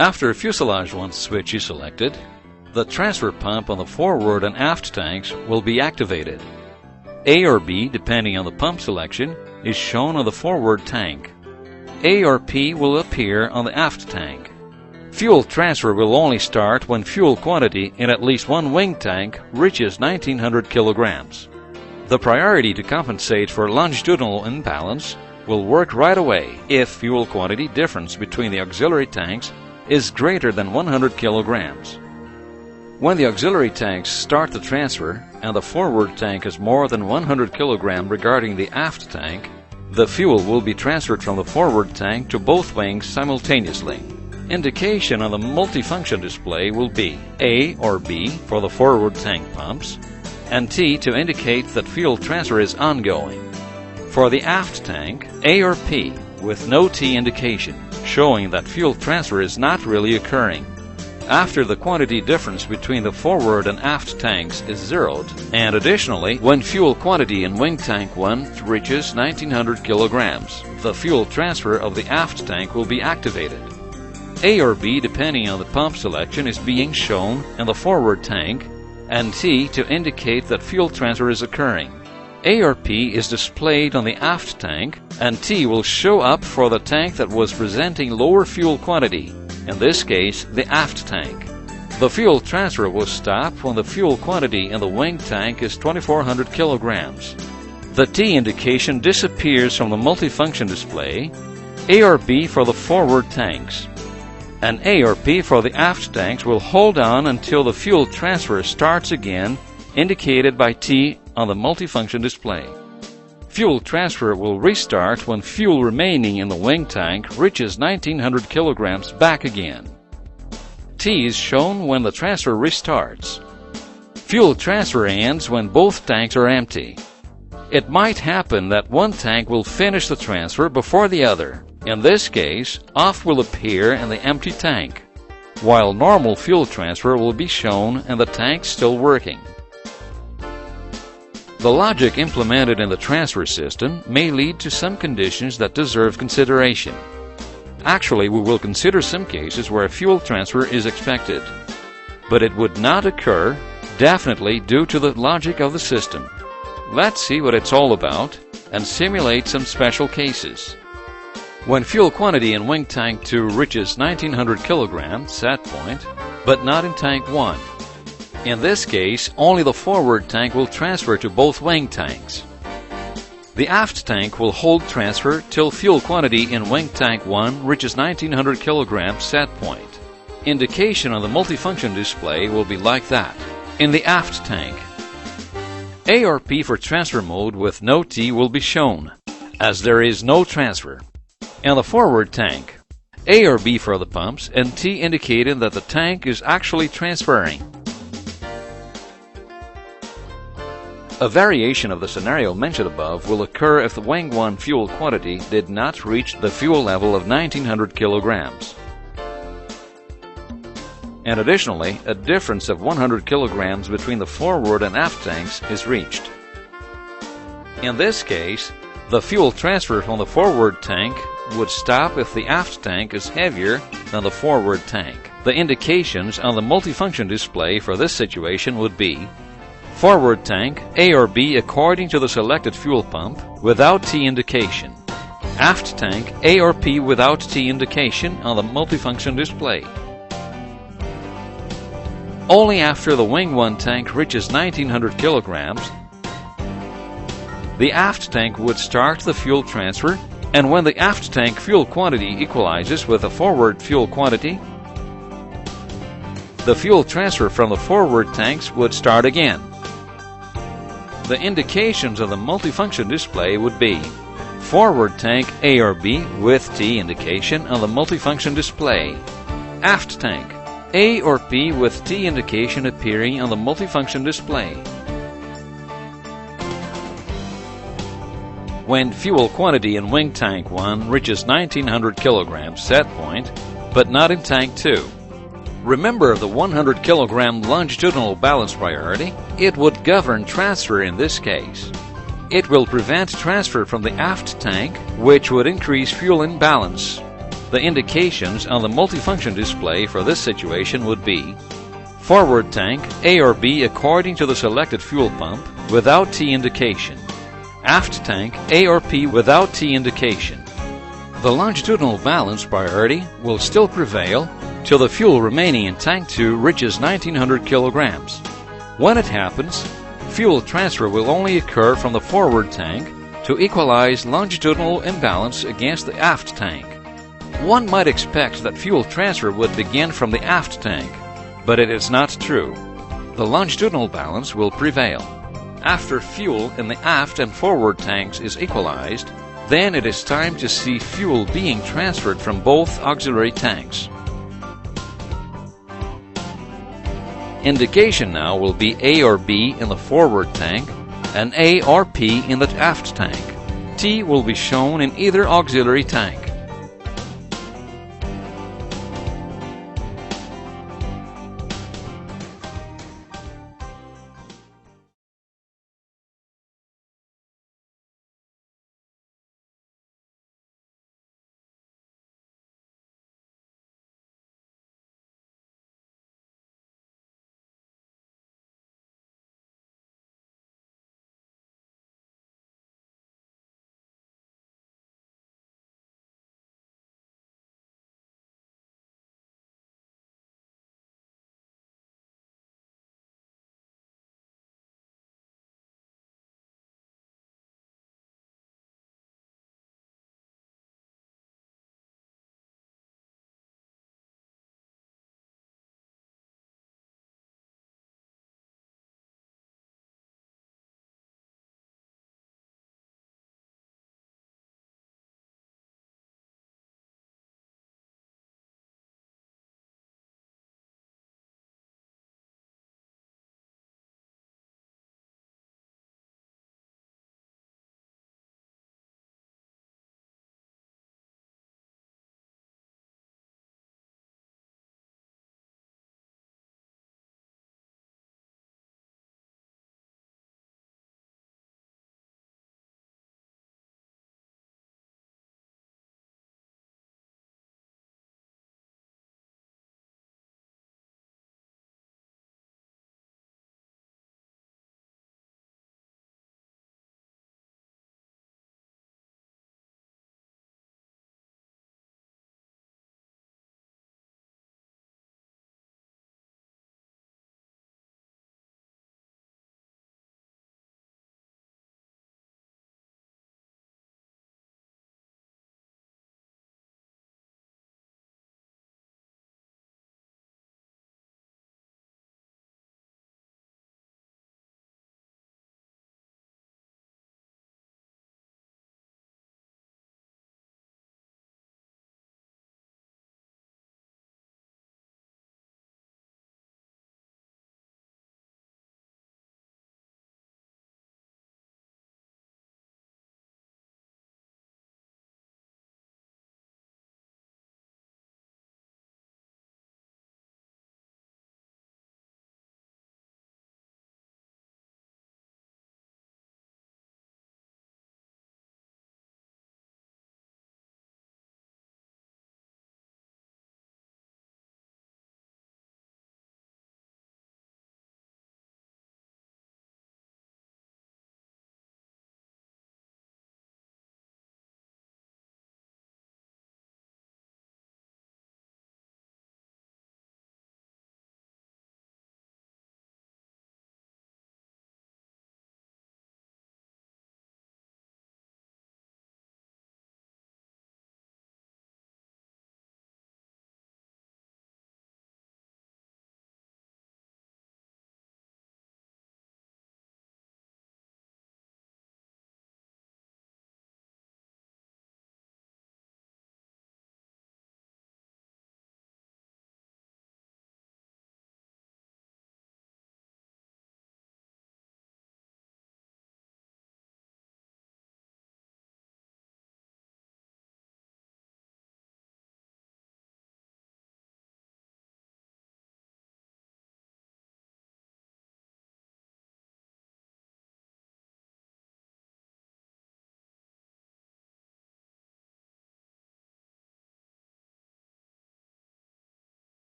After fuselage 1 switch is selected, the transfer pump on the forward and aft tanks will be activated. A or B, depending on the pump selection, is shown on the forward tank. A or P will appear on the aft tank. Fuel transfer will only start when fuel quantity in at least one wing tank reaches 1900 kilograms. The priority to compensate for longitudinal imbalance will work right away if fuel quantity difference between the auxiliary tanks is greater than 100 kilograms. When the auxiliary tanks start the transfer and the forward tank is more than 100 kilograms regarding the aft tank, the fuel will be transferred from the forward tank to both wings simultaneously. Indication on the multifunction display will be A or B for the forward tank pumps, and T to indicate that fuel transfer is ongoing. For the aft tank, A or P with no T indication, showing that fuel transfer is not really occurring. After the quantity difference between the forward and aft tanks is zeroed, and additionally, when fuel quantity in wing tank 1 reaches 1900 kilograms, the fuel transfer of the aft tank will be activated. A or B, depending on the pump selection, is being shown in the forward tank, and T to indicate that fuel transfer is occurring. A or P is displayed on the aft tank, and T will show up for the tank that was presenting lower fuel quantity, in this case the aft tank. The fuel transfer will stop when the fuel quantity in the wing tank is 2400 kilograms. The T indication disappears from the multifunction display. A or B for the forward tanks, and A or P for the aft tanks will hold on until the fuel transfer starts again, indicated by T on the multifunction display. Fuel transfer will restart when fuel remaining in the wing tank reaches 1900 kilograms back again. T is shown when the transfer restarts. Fuel transfer ends when both tanks are empty. It might happen that one tank will finish the transfer before the other. In this case, off will appear in the empty tank, while normal fuel transfer will be shown and the tank still working. The logic implemented in the transfer system may lead to some conditions that deserve consideration. Actually, we will consider some cases where fuel transfer is expected, but it would not occur, definitely due to the logic of the system. Let's see what it's all about and simulate some special cases. When fuel quantity in wing tank 2 reaches 1900 kilograms set point, but not in tank 1. In this case, only the forward tank will transfer to both wing tanks. The aft tank will hold transfer till fuel quantity in wing tank 1 reaches 1900 kilograms set point. Indication on the multifunction display will be like that. In the aft tank, A or P for transfer mode with no T will be shown, as there is no transfer. In the forward tank, A or B for the pumps and T indicating that the tank is actually transferring. A variation of the scenario mentioned above will occur if the wing 1 fuel quantity did not reach the fuel level of 1900 kilograms. And additionally, a difference of 100 kilograms between the forward and aft tanks is reached. In this case, the fuel transfer from the forward tank would stop if the aft tank is heavier than the forward tank. The indications on the multifunction display for this situation would be forward tank A or B according to the selected fuel pump without T indication. Aft tank A or P without T indication on the multifunction display. Only after the wing 1 tank reaches 1900 kilograms, the aft tank would start the fuel transfer, and when the aft tank fuel quantity equalizes with the forward fuel quantity, the fuel transfer from the forward tanks would start again. The indications of the multifunction display would be forward tank A or B with T indication on the multifunction display. Aft tank A or P with T indication appearing on the multifunction display. When fuel quantity in wing tank 1 reaches 1900 kilograms set point, but not in tank 2. Remember the 100 kilogram longitudinal balance priority? It would govern transfer in this case. It will prevent transfer from the aft tank, which would increase fuel imbalance. The indications on the multifunction display for this situation would be forward tank A or B according to the selected fuel pump without T indication, aft tank A or P without T indication. The longitudinal balance priority will still prevail till the fuel remaining in tank 2 reaches 1900 kilograms. When it happens, fuel transfer will only occur from the forward tank to equalize longitudinal imbalance against the aft tank. One might expect that fuel transfer would begin from the aft tank, but it is not true. The longitudinal balance will prevail. After fuel in the aft and forward tanks is equalized, then it is time to see fuel being transferred from both auxiliary tanks. Indication now will be A or B in the forward tank and A or P in the aft tank. T will be shown in either auxiliary tank.